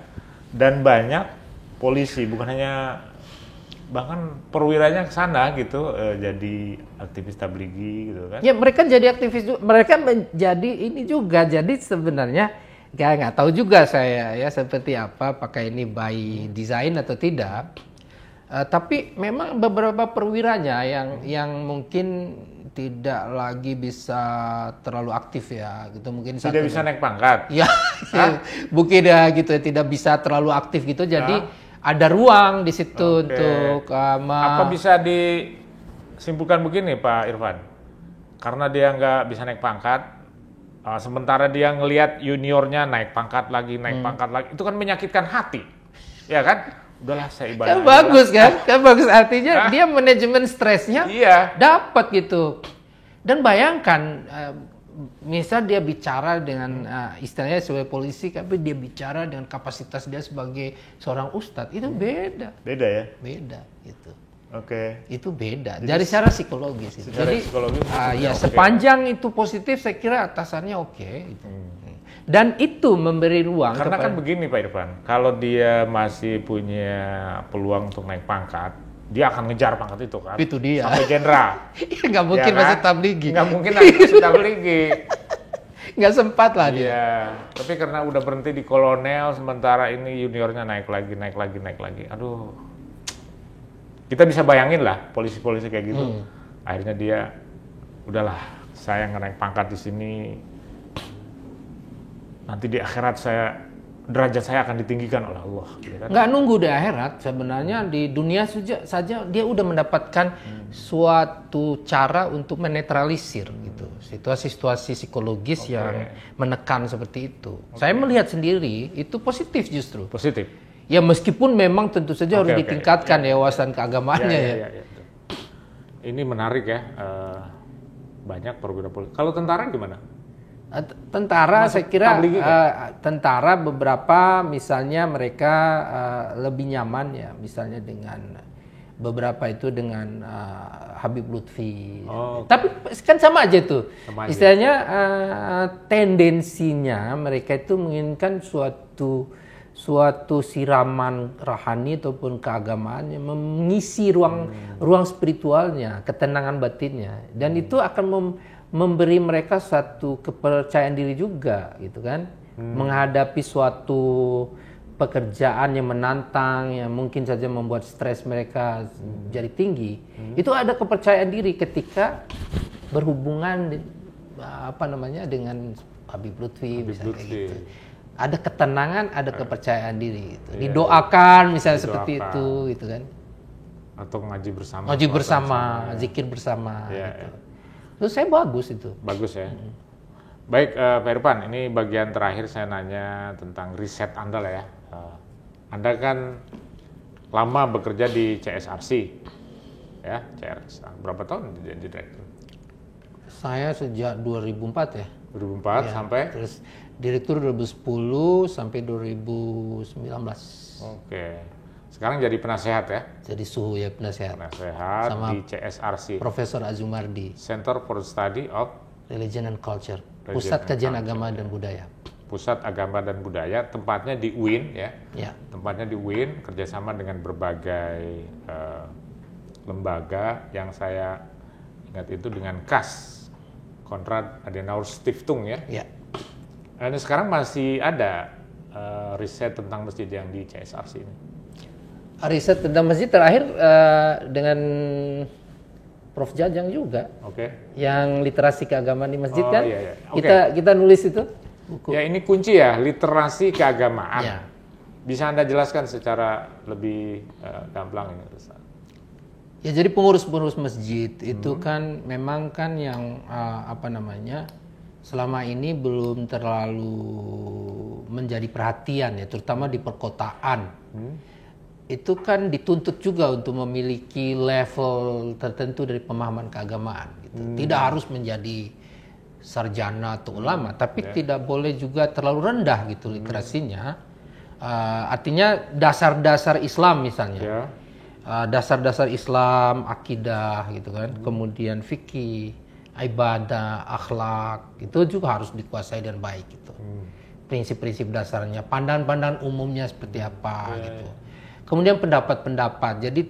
dan banyak polisi bukan hanya bahkan perwiranya ke sana gitu jadi aktivis tablighi gitu kan. Ya mereka jadi aktivis, mereka menjadi ini juga, jadi sebenarnya nggak tahu juga saya ya seperti apa, apakah ini by design atau tidak. Tapi memang beberapa perwiranya yang mungkin tidak lagi bisa terlalu aktif ya gitu, mungkin tidak bisa naik pangkat. Ya, mungkin ya gitu, tidak bisa terlalu aktif gitu. Jadi ada ruang di situ untuk apa bisa disimpulkan begini Pak Irfan? Karena dia nggak bisa naik pangkat. Sementara dia ngelihat juniornya naik pangkat lagi, itu kan menyakitkan hati, ya kan? Udahlah saya ibadah. Kan bagus kan? Kan bagus, artinya dia manajemen stresnya dapat gitu. Dan bayangkan, misal dia bicara dengan istilahnya sebagai polisi, tapi dia bicara dengan kapasitas dia sebagai seorang ustadz, itu beda. Beda ya? Beda gitu. Itu beda. Dari secara psikologis. Jadi ya sepanjang itu positif, saya kira atasannya gitu. Dan itu memberi ruang. Karena kan begini Pak Irfan, kalau dia masih punya peluang untuk naik pangkat, dia akan ngejar pangkat itu kan. Itu dia. Sampai jenderal. Nggak mungkin masuk tablighi. Nggak mungkin masuk tablighi. Nggak sempat lah dia. Iya. Tapi karena udah berhenti di kolonel, sementara ini juniornya naik lagi. Aduh. kita bisa bayangin lah polisi-polisi kayak gitu. Akhirnya dia, udahlah, saya naik pangkat di sini, nanti di akhirat derajat saya akan ditinggikan oleh Allah. Gitu kan? Nggak nunggu di akhirat, sebenarnya di dunia saja dia udah mendapatkan suatu cara untuk menetralisir gitu situasi-situasi psikologis yang menekan seperti itu. Saya melihat sendiri itu positif justru. Positif. Ya meskipun memang tentu saja harus ditingkatkan ya wawasan keagamaannya ya. Ini menarik ya, banyak perwira polisi. Kalau tentara gimana? Tentara saya kira tentara beberapa misalnya mereka lebih nyaman ya misalnya dengan beberapa itu dengan Habib Lutfi. Tapi kan sama aja tuh. Istilahnya tendensinya mereka itu menginginkan suatu siraman rohani ataupun keagamaan yang mengisi ruang spiritualnya, ketenangan batinnya, dan itu akan memberi mereka satu kepercayaan diri juga, gitu kan, menghadapi suatu pekerjaan yang menantang, yang mungkin saja membuat stres mereka jadi tinggi. Itu ada kepercayaan diri ketika berhubungan dengan Habib Lutfi, misalnya gitu. Ada ketenangan, ada kepercayaan diri gitu. Didoakan misalnya seperti itu gitu kan. Atau ngaji bersama. Ngaji bersama, zikir bersama gitu. Terus saya bagus itu. Bagus ya. Baik Pak Irfan, ini bagian terakhir saya nanya tentang riset Anda lah ya. Anda kan lama bekerja di CSRC. Ya, berapa tahun jadi direktur? Saya sejak 2004 ya. 2004 ya, sampai? Terus direktur 2010 sampai 2019. Oke. Sekarang jadi penasehat ya? Jadi suhu ya penasehat. Penasehat sama di CSRC. Profesor Azumardi. Center for Study of Religion and Culture. Pusat Kajian Agama dan Budaya. Pusat Agama dan Budaya, tempatnya di UIN ya. Ya. Tempatnya di UIN, kerjasama dengan berbagai lembaga yang saya ingat itu dengan KAS, Konrad Adenauer Stiftung ya. Ya. Dan sekarang masih ada riset tentang masjid yang di CSRC ini. Riset tentang masjid terakhir dengan Prof Jajang juga. Oke. Yang literasi keagamaan di masjid kan. Iya. Okay. Kita nulis itu buku. Ya ini kunci ya, literasi keagamaan. Ya. Bisa Anda jelaskan secara lebih gamblang ini? Ya jadi pengurus-pengurus masjid itu kan memang kan yang selama ini belum terlalu menjadi perhatian ya, terutama di perkotaan. Itu kan dituntut juga untuk memiliki level tertentu dari pemahaman keagamaan. Gitu. Tidak harus menjadi sarjana atau ulama, tapi tidak boleh juga terlalu rendah gitu literasinya. Artinya dasar-dasar Islam misalnya. Dasar-dasar Islam, akidah gitu kan, kemudian fikih, ibadah, akhlak, itu juga harus dikuasai dengan baik gitu. Prinsip-prinsip dasarnya, pandangan-pandangan umumnya seperti apa gitu. Kemudian pendapat-pendapat, jadi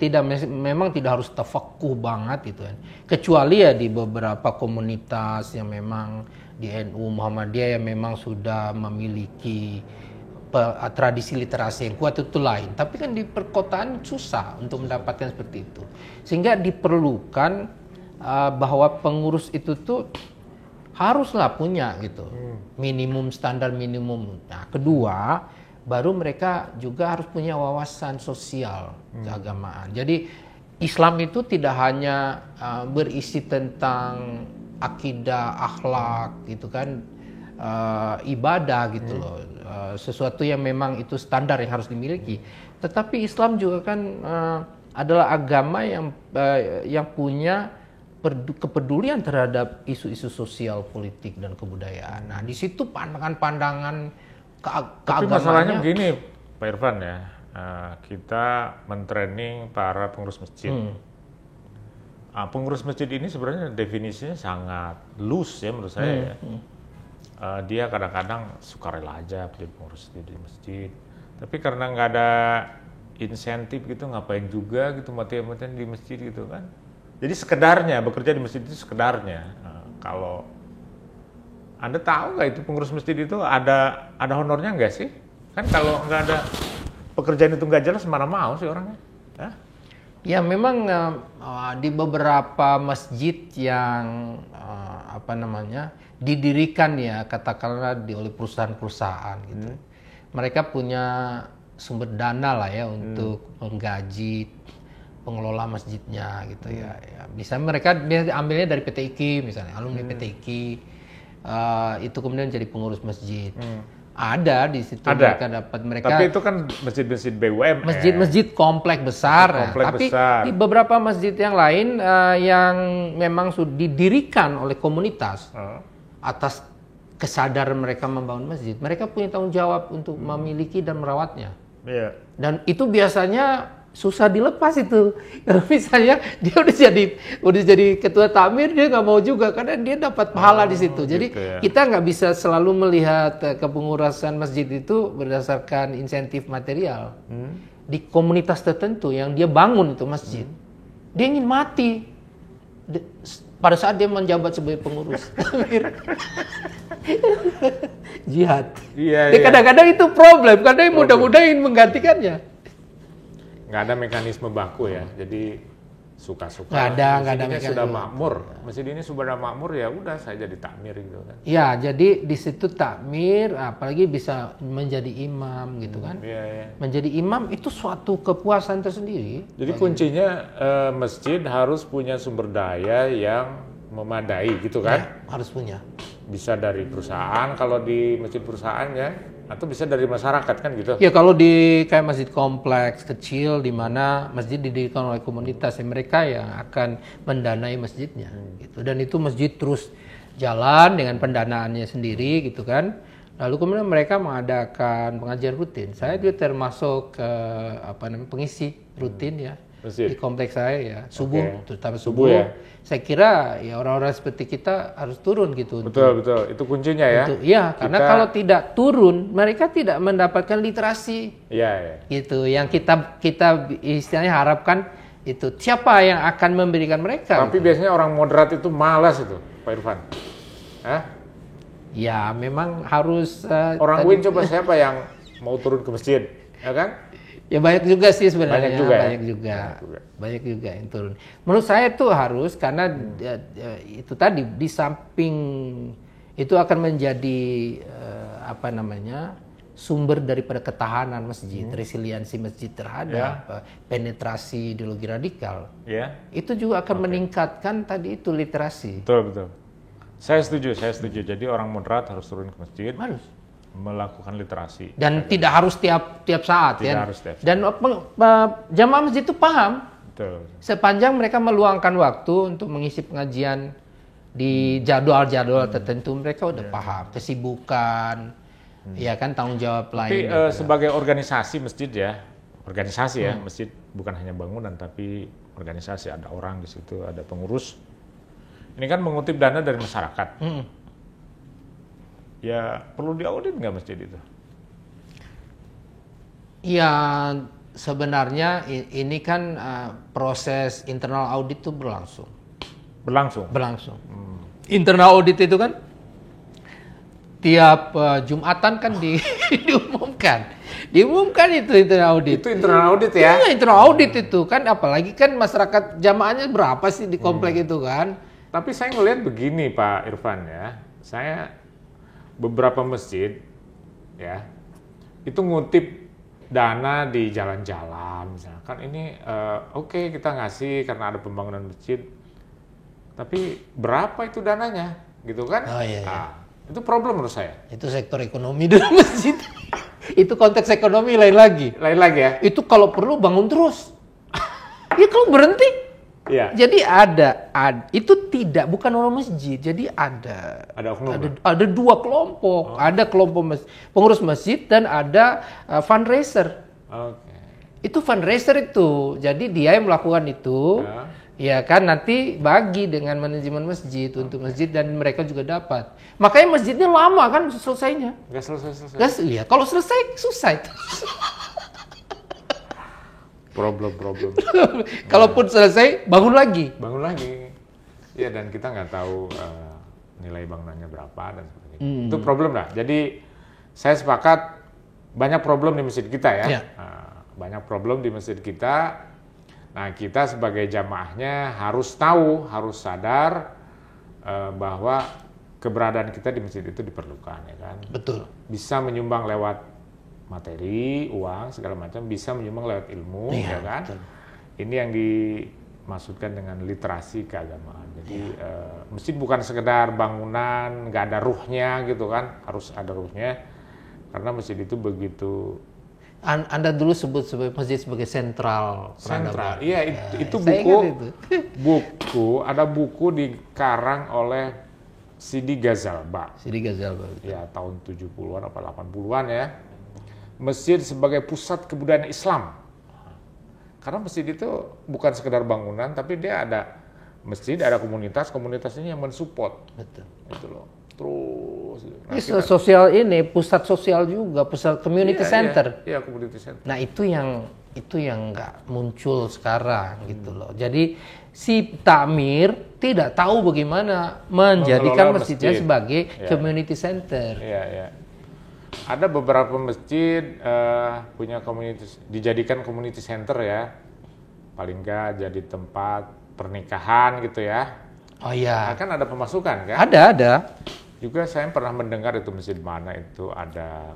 memang tidak harus tafakuh banget gitu kan. Kecuali ya di beberapa komunitas yang memang di NU Muhammadiyah yang memang sudah memiliki tradisi literasi yang kuat itu lain. Tapi kan di perkotaan susah untuk mendapatkan seperti itu. Sehingga diperlukan bahwa pengurus itu tuh haruslah punya gitu. Minimum, standar minimum. Nah, kedua, baru mereka juga harus punya wawasan sosial keagamaan. Jadi Islam itu tidak hanya berisi tentang akidah, akhlak gitu kan, ibadah gitu loh. Sesuatu yang memang itu standar yang harus dimiliki. Tetapi Islam juga kan adalah agama yang punya kepedulian terhadap isu-isu sosial, politik dan kebudayaan. Nah, di situ pandangan-pandangan keagamaan. Tapi masalahnya begini, Pak Irfan ya, kita mentraining para pengurus masjid. Pengurus masjid ini sebenarnya definisinya sangat loose ya menurut saya. Dia kadang-kadang sukarela aja jadi pengurus di masjid. Tapi karena nggak ada insentif gitu, ngapain juga gitu mati-matian di masjid gitu kan. Jadi sekedarnya, bekerja di masjid itu sekedarnya. Kalau Anda tahu nggak itu pengurus masjid itu ada honornya nggak sih? Kan kalau nggak ada pekerjaan itu nggak jelas, mana mau sih orangnya? Ya memang di beberapa masjid yang didirikan ya katakanlah oleh perusahaan-perusahaan gitu. Mereka punya sumber dana lah ya untuk menggaji pengelola masjidnya gitu ya. Bisa mereka ambilnya dari PT IKI misalnya, alumni PT IKI itu kemudian jadi pengurus masjid. Ada di situ mereka. Tapi itu kan masjid-masjid BUMN. Masjid-masjid komplek besar. Tapi di beberapa masjid yang lain yang memang sudah didirikan oleh komunitas atas kesadaran mereka membangun masjid, mereka punya tanggung jawab untuk memiliki dan merawatnya. Dan itu biasanya susah dilepas itu. Kalau misalnya dia udah jadi ketua takmir, dia nggak mau juga karena dia dapat pahala di situ. Jadi gitu ya. kita nggak bisa selalu melihat kepengurusan masjid itu berdasarkan insentif material. Di komunitas tertentu yang dia bangun itu masjid, dia ingin mati pada saat dia menjabat sebagai pengurus. Jihad. Iya. Kadang-kadang itu problem karena yang mudah-mudah ingin menggantikannya. Nggak ada mekanisme baku ya, jadi suka-suka. Nggak ada Masjid ini mekanisme. sudah makmur, masjid ini sudah makmur ya udah saya jadi takmir gitu kan. Ya, jadi di situ takmir, apalagi bisa menjadi imam gitu kan. Iya. Menjadi imam itu suatu kepuasan tersendiri. Jadi kuncinya masjid harus punya sumber daya yang memadai gitu kan. Ya, harus punya. Bisa dari perusahaan kalau di masjid perusahaan ya, atau bisa dari masyarakat kan gitu. Ya kalau di kayak masjid kompleks kecil di mana masjid didirikan oleh komunitas, ya mereka yang akan mendanai masjidnya gitu. Dan itu masjid terus jalan dengan pendanaannya sendiri gitu kan. Lalu kemudian mereka mengadakan pengajian rutin. Saya juga termasuk pengisi rutin ya. Masjid. Di kompleks saya ya, subuh, terutama Subuh subuh. ya. Saya kira ya orang-orang seperti kita harus turun gitu. Betul, itu kuncinya ya. Karena kalau tidak turun, mereka tidak mendapatkan literasi. Iya. Gitu, yang kita istilahnya harapkan itu siapa yang akan memberikan mereka. Tapi biasanya orang moderat itu malas itu, Pak Irfan. Ya, memang harus. Orang UIN coba siapa yang mau turun ke masjid, ya kan? Ya banyak juga sih sebenarnya. Banyak juga yang turun. Menurut saya itu harus karena itu tadi di samping itu akan menjadi sumber daripada ketahanan masjid, resiliensi masjid terhadap penetrasi ideologi radikal. Itu juga akan meningkatkan tadi itu literasi. Betul. Saya setuju. Jadi orang moderat harus turun ke masjid. Harus melakukan literasi dan tidak harus tiap saat ya. Dan jamaah masjid itu paham. Betul. Sepanjang mereka meluangkan waktu untuk mengisi pengajian di jadwal-jadwal tertentu, mereka udah paham kesibukan, ya kan tanggung jawab lain. Tapi sebagai organisasi masjid ya, masjid bukan hanya bangunan tapi organisasi, ada orang di situ, ada pengurus. Ini kan mengutip dana dari masyarakat. Ya perlu diaudit nggak masjid itu? Ya sebenarnya ini kan proses internal audit itu berlangsung. Internal audit itu kan tiap Jumatan kan diumumkan itu internal audit. Itu internal audit ya? Iya, internal audit itu kan, apalagi kan masyarakat jamaahnya berapa sih di komplek itu kan? Tapi saya ngelihat begini Pak Irfan ya, saya beberapa masjid ya itu ngutip dana di jalan-jalan misalkan ini oke, kita ngasih karena ada pembangunan masjid, tapi berapa itu dananya gitu kan? Itu problem menurut saya. Itu sektor ekonomi dari masjid. Itu konteks ekonomi lain lagi ya. Itu kalau perlu bangun terus. Ya kalau berhenti. Ya. Jadi itu bukan orang masjid. Jadi ada dua kelompok. Ada kelompok pengurus masjid dan ada fundraiser. Itu fundraiser itu. Jadi dia yang melakukan itu. Ya kan, nanti bagi dengan manajemen masjid untuk masjid dan mereka juga dapat. Makanya masjidnya lama kan selesainya. Nggak selesai. Iya, kalau selesai susah itu. Problem. Kalaupun selesai, bangun lagi. Ya, dan kita nggak tahu nilai bangunannya berapa dan sebagainya. Itu problem lah. Jadi saya sepakat banyak problem di masjid kita ya. Banyak problem di masjid kita. Nah, kita sebagai jamaahnya harus tahu, harus sadar bahwa keberadaan kita di masjid itu diperlukan, ya kan? Betul. Bisa menyumbang lewat materi, uang, segala macam, bisa menyumbang lewat ilmu, ya kan? Betul. Ini yang dimaksudkan dengan literasi keagamaan. Jadi masjid bukan sekedar bangunan, nggak ada ruhnya gitu kan, harus ada ruhnya. Karena masjid itu begitu. Anda dulu sebut sebagai masjid sebagai sentral peradaban. Iya, itu saya buku. ingat itu. Ada buku dikarang oleh Sidi Ghazalba. Sidi Ghazalba. Ya, tahun 70-an apa 80-an ya. Masjid sebagai pusat kebudayaan Islam. Karena masjid itu bukan sekedar bangunan, tapi dia ada masjid, ada komunitas ini yang mensupport. Betul. Itu loh. Terus. Ini sosial ini, pusat sosial juga, pusat community center. Iya, community center. Nah, itu yang nggak muncul sekarang gitu loh. Jadi si takmir tidak tahu bagaimana menjadikan masjidnya sebagai community center. Iya. Ada beberapa masjid punya dijadikan community center ya. Paling nggak jadi tempat pernikahan gitu ya. Oh iya. Nah, kan ada pemasukan kan? Ada. Juga saya pernah mendengar itu masjid mana itu ada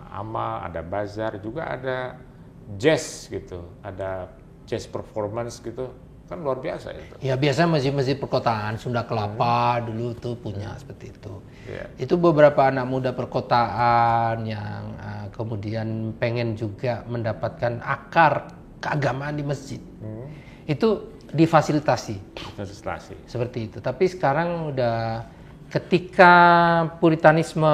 amal, ada bazar, juga ada jazz gitu, ada jazz performance gitu, kan luar biasa itu. Ya biasanya masjid-masjid perkotaan Sunda Kelapa dulu tuh punya seperti itu. Yeah. Itu beberapa anak muda perkotaan yang kemudian pengen juga mendapatkan akar keagamaan di masjid. Itu difasilitasi. Seperti itu. Tapi sekarang udah ketika puritanisme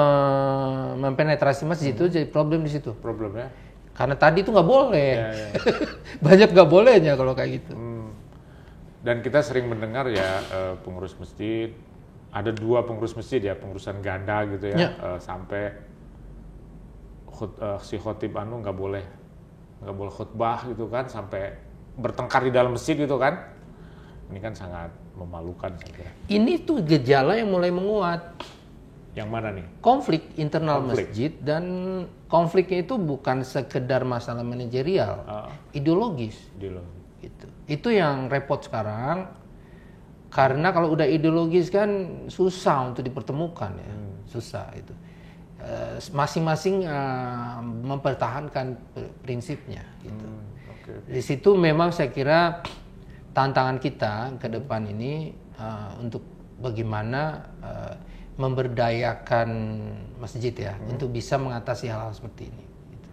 mempenetrasi masjid itu jadi problem di situ. Problemnya? Karena tadi itu nggak boleh. Ya. Banyak nggak bolehnya kalau kayak gitu. Dan kita sering mendengar ya pengurus masjid, ada 2 pengurus masjid ya, pengurusan ganda gitu ya. Sampai si khotib nggak boleh khutbah gitu kan, sampai bertengkar di dalam masjid gitu kan. Ini kan sangat memalukan saya kira. Ini tuh gejala yang mulai menguat. Yang mana nih? Konflik internal masjid, dan konfliknya itu bukan sekedar masalah manajerial, ideologis. Gitu. Itu yang repot sekarang, karena kalau udah ideologis kan susah untuk dipertemukan ya, susah itu. Masing-masing mempertahankan prinsipnya. Gitu. Di situ memang saya kira tantangan kita ke depan ini untuk bagaimana memberdayakan masjid ya untuk bisa mengatasi hal-hal seperti ini. Gitu.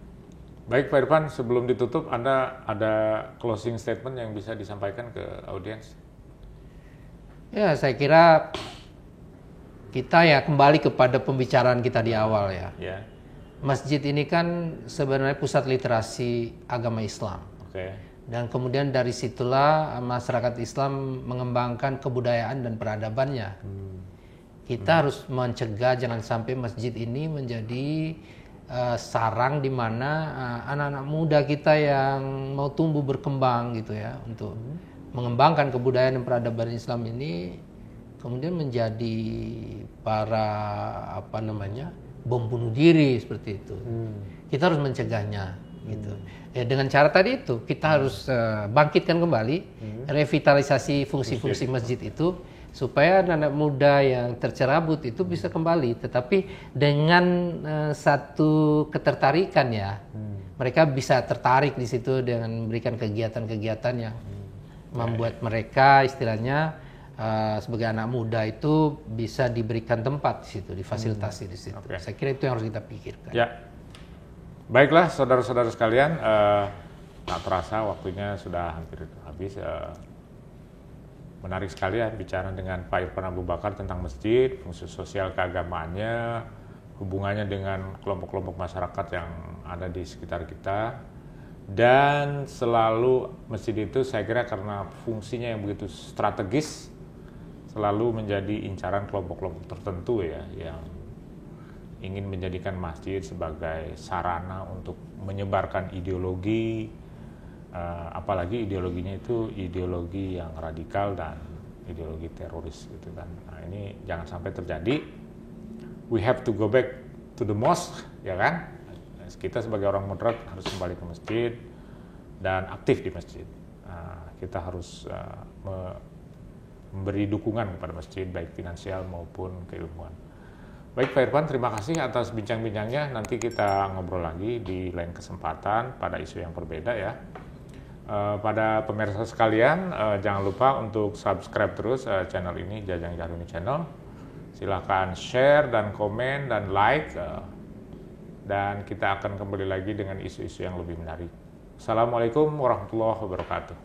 Baik Pak Irfan, sebelum ditutup Anda ada closing statement yang bisa disampaikan ke audiens? Ya, saya kira kita ya kembali kepada pembicaraan kita di awal ya. Masjid ini kan sebenarnya pusat literasi agama Islam. Dan kemudian dari situlah masyarakat Islam mengembangkan kebudayaan dan peradabannya. Kita harus mencegah jangan sampai masjid ini menjadi sarang di mana anak-anak muda kita yang mau tumbuh berkembang gitu ya, untuk mengembangkan kebudayaan dan peradaban Islam ini kemudian menjadi para bom bunuh diri seperti itu. Kita harus mencegahnya gitu. Ya, dengan cara tadi itu kita harus bangkitkan kembali revitalisasi fungsi-fungsi masjid itu supaya anak muda yang tercerabut itu bisa kembali, tetapi dengan satu ketertarikan ya. Mereka bisa tertarik di situ dengan memberikan kegiatan-kegiatan yang membuat mereka istilahnya sebagai anak muda itu bisa diberikan tempat di situ, difasilitasi di situ. Saya kira itu yang harus kita pikirkan. Ya. Baiklah saudara-saudara sekalian, tak terasa waktunya sudah hampir habis. Menarik sekali ya bicara dengan Pak Irfan Abu Bakar tentang masjid, fungsi sosial keagamaannya, hubungannya dengan kelompok-kelompok masyarakat yang ada di sekitar kita. Dan selalu masjid itu saya kira karena fungsinya yang begitu strategis, selalu menjadi incaran kelompok-kelompok tertentu ya, yang ingin menjadikan masjid sebagai sarana untuk menyebarkan ideologi, apalagi ideologinya itu ideologi yang radikal dan ideologi teroris gitu kan. Nah, ini jangan sampai terjadi. We have to go back to the mosque, ya kan? Kita sebagai orang moderat harus kembali ke masjid dan aktif di masjid. kita harus memberi dukungan kepada masjid, baik finansial maupun keilmuan. Baik Pak Irfan, terima kasih atas bincang-bincangnya. Nanti kita ngobrol lagi di lain kesempatan pada isu yang berbeda ya. Pada pemirsa sekalian, jangan lupa untuk subscribe terus channel ini, Jajang Jaruni Channel. Silahkan share dan komen dan like. Dan kita akan kembali lagi dengan isu-isu yang lebih menarik. Assalamualaikum warahmatullahi wabarakatuh.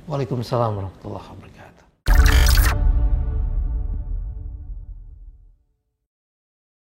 Waalaikumsalam warahmatullahi wabarakatuh.